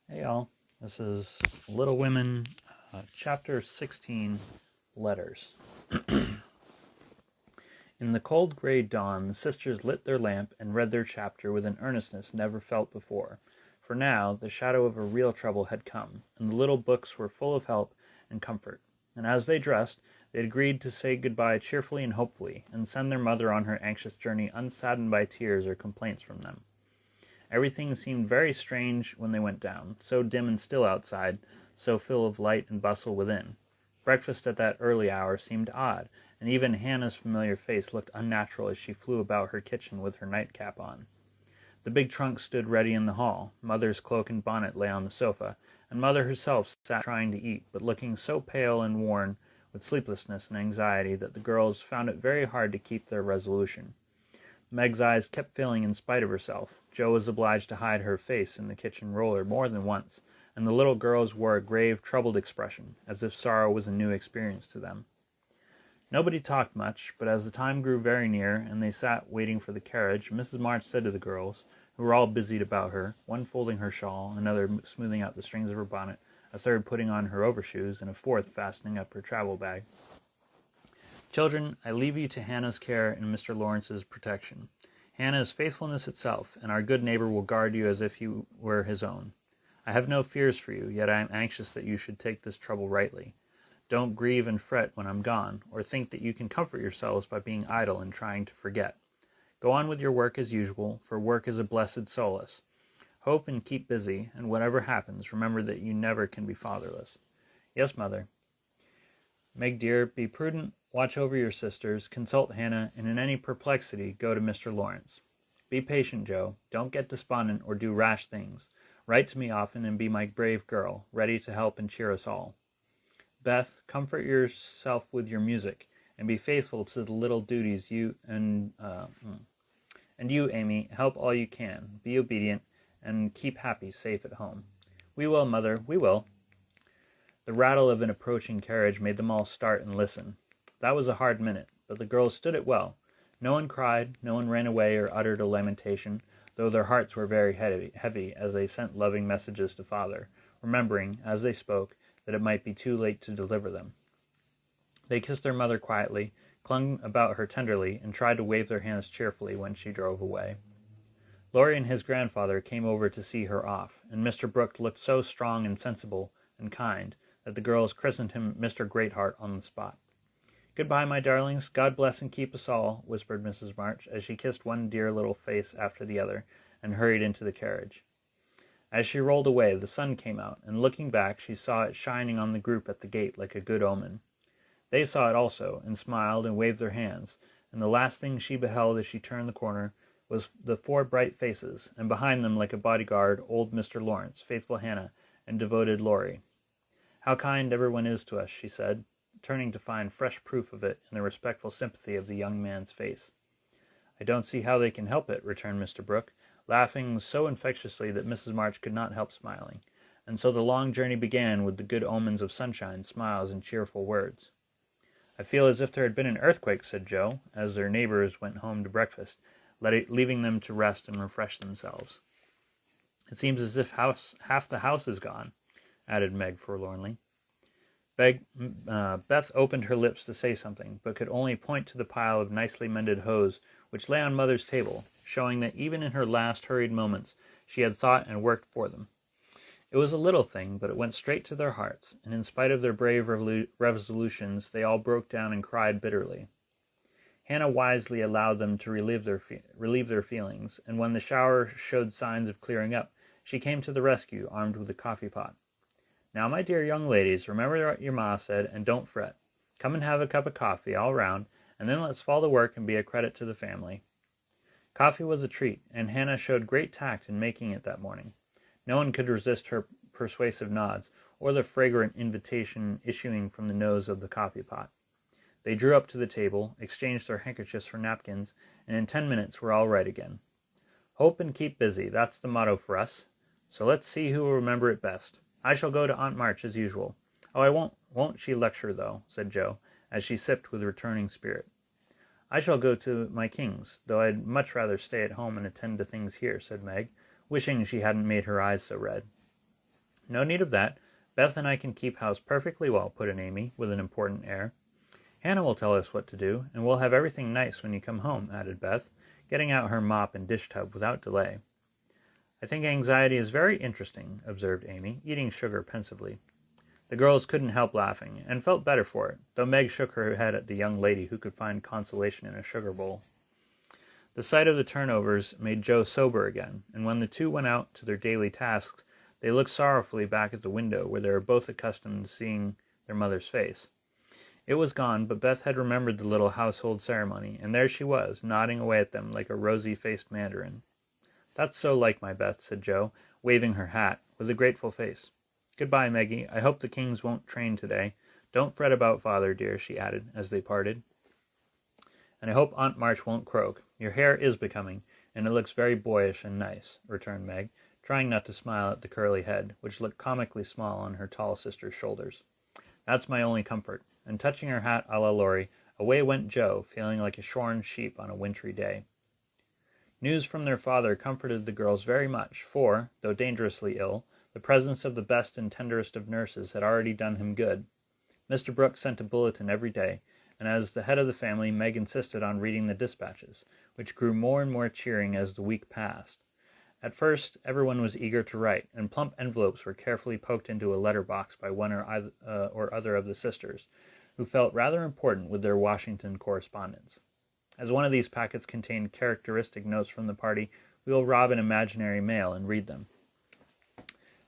Hey y'all, this is Little Women, chapter 16, Letters. In the cold gray dawn, the sisters lit their lamp and read their chapter with an earnestness never felt before, for now the shadow of a real trouble had come, and the little books were full of help and comfort. And as they dressed, they agreed to say goodbye cheerfully and hopefully, and send their mother on her anxious journey unsaddened by tears or complaints from them. Everything seemed very strange when they went down, so dim and still outside, so full of light and bustle within. Breakfast at that early hour seemed odd, and even Hannah's familiar face looked unnatural as she flew about her kitchen with her nightcap on. The big trunk stood ready in the hall, Mother's cloak and bonnet lay on the sofa, and Mother herself sat trying to eat, but looking so pale and worn with sleeplessness and anxiety that the girls found it very hard to keep their resolution. Meg's eyes kept filling in spite of herself. Jo was obliged to hide her face in the kitchen roller more than once, and the little girls wore a grave, troubled expression, as if sorrow was a new experience to them. Nobody talked much, but as the time grew very near, and they sat waiting for the carriage, Mrs. March said to the girls, who were all busied about her, one folding her shawl, another smoothing out the strings of her bonnet, a third putting on her overshoes, and a fourth fastening up her travel bag, "Children, I leave you to Hannah's care and Mr. Lawrence's protection. Hannah is faithfulness itself, and our good neighbor will guard you as if you were his own. I have no fears for you, yet I am anxious that you should take this trouble rightly. Don't grieve and fret when I'm gone, or think that you can comfort yourselves by being idle and trying to forget. Go on with your work as usual, for work is a blessed solace. Hope and keep busy, and whatever happens, remember that you never can be fatherless." "Yes, Mother." "Meg dear, be prudent, watch over your sisters, consult Hannah, and in any perplexity go to Mr. Lawrence. Be patient, Jo. Don't get despondent or do rash things. Write to me often and be my brave girl, ready to help and cheer us all. Beth, comfort yourself with your music, and be faithful to the little duties and you, Amy, help all you can. Be obedient, and keep happy safe at home." "We will, Mother, we will." The rattle of an approaching carriage made them all start and listen. That was a hard minute, but the girls stood it well. No one cried, no one ran away or uttered a lamentation, though their hearts were very heavy as they sent loving messages to Father, remembering, as they spoke, that it might be too late to deliver them. They kissed their mother quietly, clung about her tenderly, and tried to wave their hands cheerfully when she drove away. Laurie and his grandfather came over to see her off, and Mr. Brooke looked so strong and sensible and kind that the girls christened him Mr. Greatheart on the spot. "Good-bye, my darlings. God bless and keep us all," whispered Mrs. March, as she kissed one dear little face after the other, and hurried into the carriage. As she rolled away, the sun came out, and looking back, she saw it shining on the group at the gate like a good omen. They saw it also, and smiled and waved their hands, and the last thing she beheld as she turned the corner was the four bright faces, and behind them, like a bodyguard, old Mr. Lawrence, faithful Hannah, and devoted Laurie. "How kind everyone is to us," she said, turning to find fresh proof of it in the respectful sympathy of the young man's face. "I don't see how they can help it," returned Mr. Brooke, laughing so infectiously that Mrs. March could not help smiling. And so the long journey began with the good omens of sunshine, smiles, and cheerful words. "I feel as if there had been an earthquake," said Jo, as their neighbors went home to breakfast, leaving them to rest and refresh themselves. "It seems as if half the house is gone," added Meg forlornly. Beth opened her lips to say something, but could only point to the pile of nicely mended hose which lay on Mother's table, showing that even in her last hurried moments she had thought and worked for them. It was a little thing, but it went straight to their hearts, and in spite of their brave resolutions, they all broke down and cried bitterly. Hannah wisely allowed them to relieve their feelings, and when the shower showed signs of clearing up, she came to the rescue, armed with a coffee pot. "Now, my dear young ladies, remember what your ma said, and don't fret. Come and have a cup of coffee, all round, and then let's fall to work and be a credit to the family." Coffee was a treat, and Hannah showed great tact in making it that morning. No one could resist her persuasive nods, or the fragrant invitation issuing from the nose of the coffee pot. They drew up to the table, exchanged their handkerchiefs for napkins, and in 10 minutes were all right again. "Hope and keep busy, that's the motto for us. So let's see who will remember it best. I shall go to Aunt March as usual. Oh, I won't she lecture, though," said Jo, as she sipped with returning spirit. "I shall go to my King's, though I'd much rather stay at home and attend to things here," said Meg, wishing she hadn't made her eyes so red. No need of that. Beth and I can keep house perfectly well, put in Amy, with an important air. Hannah will tell us what to do, and we'll have everything nice when you come home, added Beth, getting out her mop and dish-tub without delay. I think anxiety is very interesting, observed Amy, eating sugar pensively. The girls couldn't help laughing, and felt better for it, though Meg shook her head at the young lady who could find consolation in a sugar bowl. The sight of the turnovers made Joe sober again, and when the two went out to their daily tasks, they looked sorrowfully back at the window where they were both accustomed to seeing their mother's face. It was gone, but Beth had remembered the little household ceremony, and there she was, nodding away at them like a rosy-faced mandarin. "That's so like my Beth," said Joe, waving her hat, with a grateful face. "Good-bye, Meggie. I hope the Kings won't train today. Don't fret about Father, dear," she added, as they parted. "And I hope Aunt March won't croak. Your hair is becoming, and it looks very boyish and nice," returned Meg, trying not to smile at the curly head, which looked comically small on her tall sister's shoulders. "That's my only comfort." And touching her hat a la Laurie, away went Joe, feeling like a shorn sheep on a wintry day. News from their father comforted the girls very much, for, though dangerously ill, the presence of the best and tenderest of nurses had already done him good. Mr. Brooks sent a bulletin every day, and as the head of the family, Meg insisted on reading the dispatches, which grew more and more cheering as the week passed. At first, everyone was eager to write, and plump envelopes were carefully poked into a letter box by one or other of the sisters, who felt rather important with their Washington correspondence. As one of these packets contained characteristic notes from the party, we will rob an imaginary mail and read them.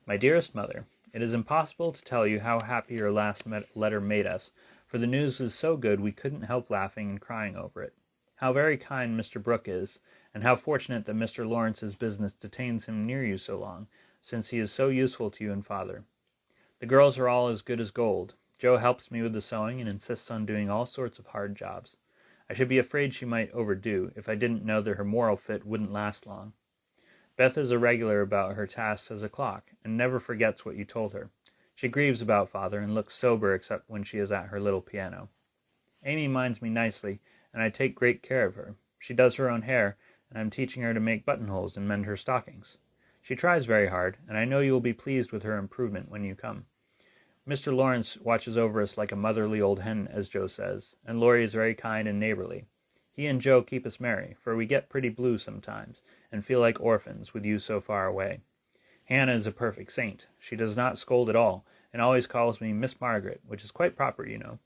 My dearest mother, it is impossible to tell you how happy your last letter made us, for the news was so good we couldn't help laughing and crying over it. How very kind Mr. Brooke is, and how fortunate that Mr. Lawrence's business detains him near you so long, since he is so useful to you and Father. The girls are all as good as gold. Joe helps me with the sewing and insists on doing all sorts of hard jobs. I should be afraid she might overdo, if I didn't know that her moral fit wouldn't last long. Beth is a regular about her tasks as a clock, and never forgets what you told her. She grieves about Father, and looks sober except when she is at her little piano. Amy minds me nicely, and I take great care of her. She does her own hair, and I'm teaching her to make buttonholes and mend her stockings. She tries very hard, and I know you will be pleased with her improvement when you come. Mr. Lawrence watches over us like a motherly old hen, as Joe says, and Laurie is very kind and neighborly. He and Joe keep us merry, for we get pretty blue sometimes, and feel like orphans with you so far away. Hannah is a perfect saint. She does not scold at all, and always calls me Miss Margaret, which is quite proper, you know,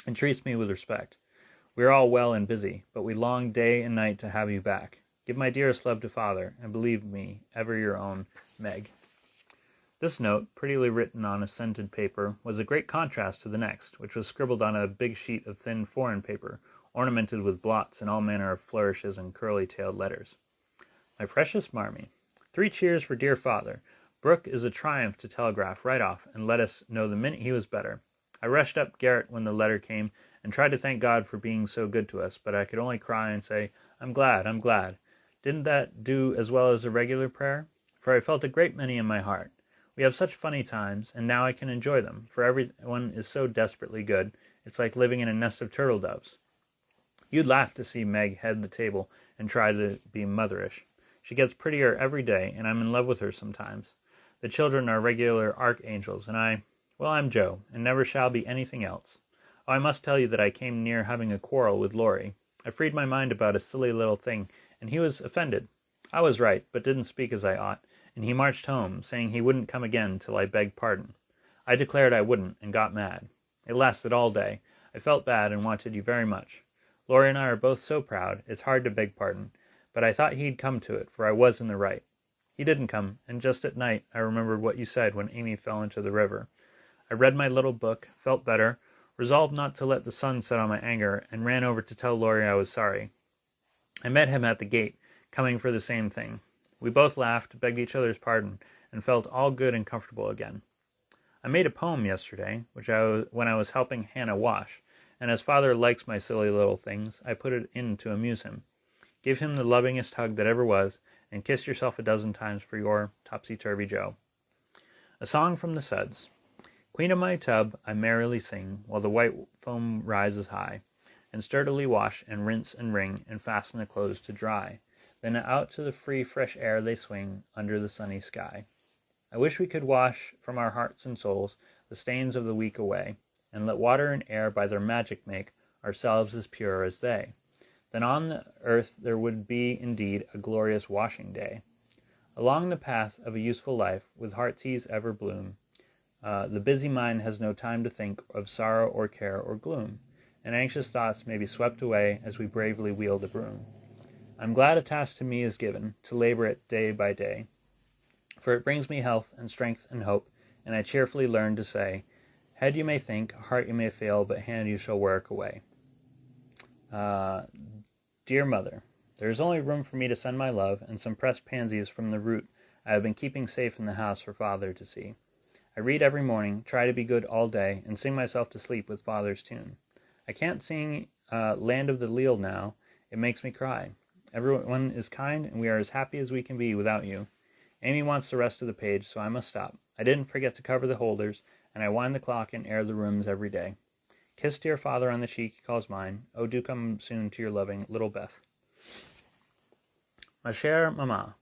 and treats me with respect. We are all well and busy, but we long day and night to have you back. Give my dearest love to Father, and believe me, ever your own, Meg. This note, prettily written on a scented paper, was a great contrast to the next, which was scribbled on a big sheet of thin foreign paper, ornamented with blots and all manner of flourishes and curly-tailed letters. My precious Marmee, 3 cheers for dear Father. Brooke is a triumph to telegraph right off, and let us know the minute he was better. I rushed up garret when the letter came, and tried to thank God for being so good to us, but I could only cry and say, I'm glad, I'm glad. Didn't that do as well as a regular prayer? For I felt a great many in my heart. We have such funny times, and now I can enjoy them, for everyone is so desperately good, it's like living in a nest of turtle doves. You'd laugh to see Meg head the table and try to be motherish. She gets prettier every day, and I'm in love with her sometimes. The children are regular archangels, and I'm Joe, and never shall be anything else. Oh, I must tell you that I came near having a quarrel with Laurie. I freed my mind about a silly little thing, and he was offended. I was right, but didn't speak as I ought, and he marched home, saying he wouldn't come again till I begged pardon. I declared I wouldn't, and got mad. It lasted all day. I felt bad and wanted you very much. Laurie and I are both so proud, it's hard to beg pardon, but I thought he'd come to it, for I was in the right. He didn't come, and just at night I remembered what you said when Amy fell into the river. I read my little book, felt better, resolved not to let the sun set on my anger, and ran over to tell Laurie I was sorry. I met him at the gate, coming for the same thing. We both laughed, begged each other's pardon, and felt all good and comfortable again. I made a poem yesterday, when I was helping Hannah wash, and as Father likes my silly little things, I put it in to amuse him. Give him the lovingest hug that ever was, and kiss yourself a dozen times for your Topsy-Turvy Joe. A song from the Suds. Queen of my tub, I merrily sing, while the white foam rises high, and sturdily wash, and rinse, and wring, and fasten the clothes to dry. Then out to the free, fresh air they swing, under the sunny sky. I wish we could wash from our hearts and souls the stains of the week away, and let water and air by their magic make ourselves as pure as they. Then on the earth there would be indeed a glorious washing day. Along the path of a useful life, with heartsease ever bloom, the busy mind has no time to think of sorrow or care or gloom, and anxious thoughts may be swept away as we bravely wield the broom. I'm glad a task to me is given, to labor it day by day, for it brings me health and strength and hope, and I cheerfully learn to say, head you may think, heart you may fail, but hand you shall work away. Dear Mother, there is only room for me to send my love and some pressed pansies from the root I have been keeping safe in the house for Father to see. I read every morning, try to be good all day, and sing myself to sleep with Father's tune. I can't sing Land of the Leal now, it makes me cry. Everyone is kind, and we are as happy as we can be without you. Amy wants the rest of the page, so I must stop. I didn't forget to cover the holders, and I wind the clock and air the rooms every day. Kiss dear Father on the cheek he calls mine. Oh, do come soon to your loving little Beth. Ma chère Maman,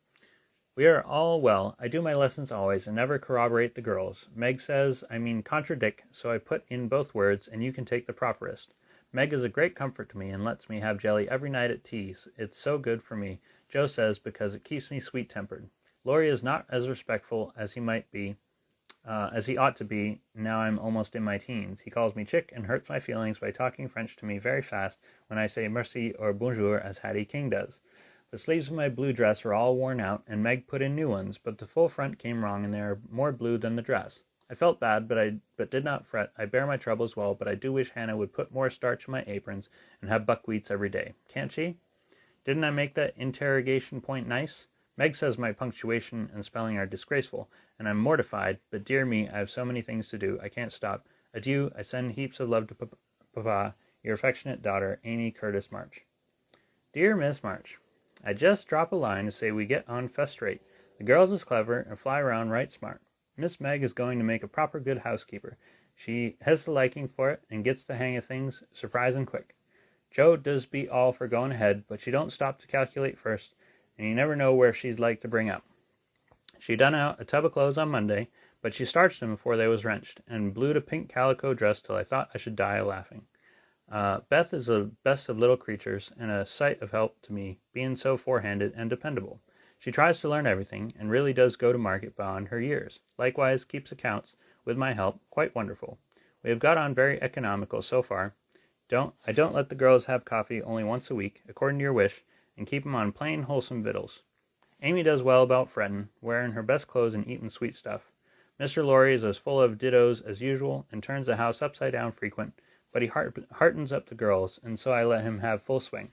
we are all well. I do my lessons always, and never corroborate the girls. Meg says I mean contradict, so I put in both words, and you can take the properest. Meg is a great comfort to me, and lets me have jelly every night at tea. It's so good for me, Joe says, because it keeps me sweet-tempered. Laurie is not as respectful as he might be, as he ought to be, now I'm almost in my teens. He calls me chick and hurts my feelings by talking French to me very fast when I say merci or bonjour as Hattie King does. The sleeves of my blue dress are all worn out, and Meg put in new ones, but the full front came wrong, and they are more blue than the dress. I felt bad, but did not fret. I bear my troubles well, but I do wish Hannah would put more starch in my aprons and have buckwheats every day. Can't she? Didn't I make that interrogation point nice? Meg says my punctuation and spelling are disgraceful, and I'm mortified, but dear me, I have so many things to do, I can't stop. Adieu, I send heaps of love to Papa, your affectionate daughter, Amy Curtis March. Dear Miss March, I just drop a line to say we get on first rate. The girls is clever and fly around right smart. Miss Meg is going to make a proper good housekeeper. She has the liking for it and gets the hang of things surprisin' quick. Joe does beat all for going ahead, but she don't stop to calculate first, and you never know where she's like to bring up. She done out a tub of clothes on Monday, but she starched them before they was wrenched, and blued a pink calico dress till I thought I should die a laughing. Beth is the best of little creatures, and a sight of help to me, being so forehanded and dependable. She tries to learn everything, and really does go to market beyond her years. Likewise keeps accounts, with my help, quite wonderful. We have got on very economical so far. I don't let the girls have coffee only once a week, according to your wish, and keep 'em on plain wholesome victuals. Amy does well about frettin', wearing her best clothes and eatin' sweet stuff. Mr. Laurie is as full of dittos as usual, and turns the house upside down frequent, but he heartens up the girls, and so I let him have full swing.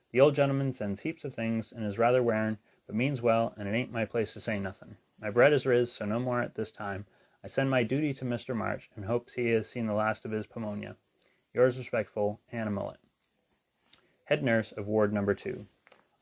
The old gentleman sends heaps of things, and is rather wearin', but means well, and it ain't my place to say nothin'. My bread is riz, so no more at this time. I send my duty to Mr. March, and hopes he has seen the last of his Pomona. Yours respectful, Hannah Mullet. Head nurse of Ward No. 2.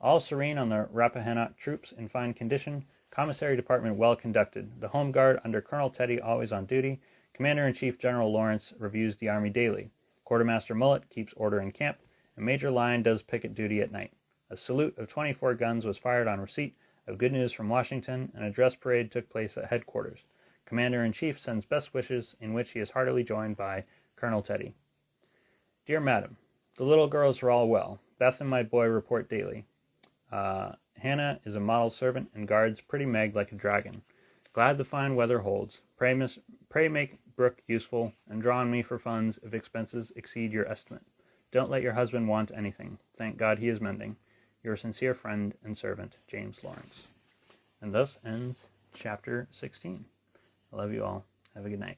All serene on the Rappahannock troops in fine condition. Commissary department well conducted. The Home Guard under Colonel Teddy always on duty. Commander-in-Chief General Lawrence reviews the Army daily. Quartermaster Mullet keeps order in camp, and Major Lyon does picket duty at night. A salute of 24 guns was fired on receipt of good news from Washington, and a dress parade took place at headquarters. Commander-in-Chief sends best wishes, in which he is heartily joined by Colonel Teddy. Dear Madam, the little girls are all well. Beth and my boy report daily. Hannah is a model servant and guards pretty Meg like a dragon. Glad the fine weather holds. Pray make Brooke useful, and draw on me for funds if expenses exceed your estimate. Don't let your husband want anything. Thank God he is mending. Your sincere friend and servant, James Lawrence. And thus ends chapter 16. I love you all. Have a good night.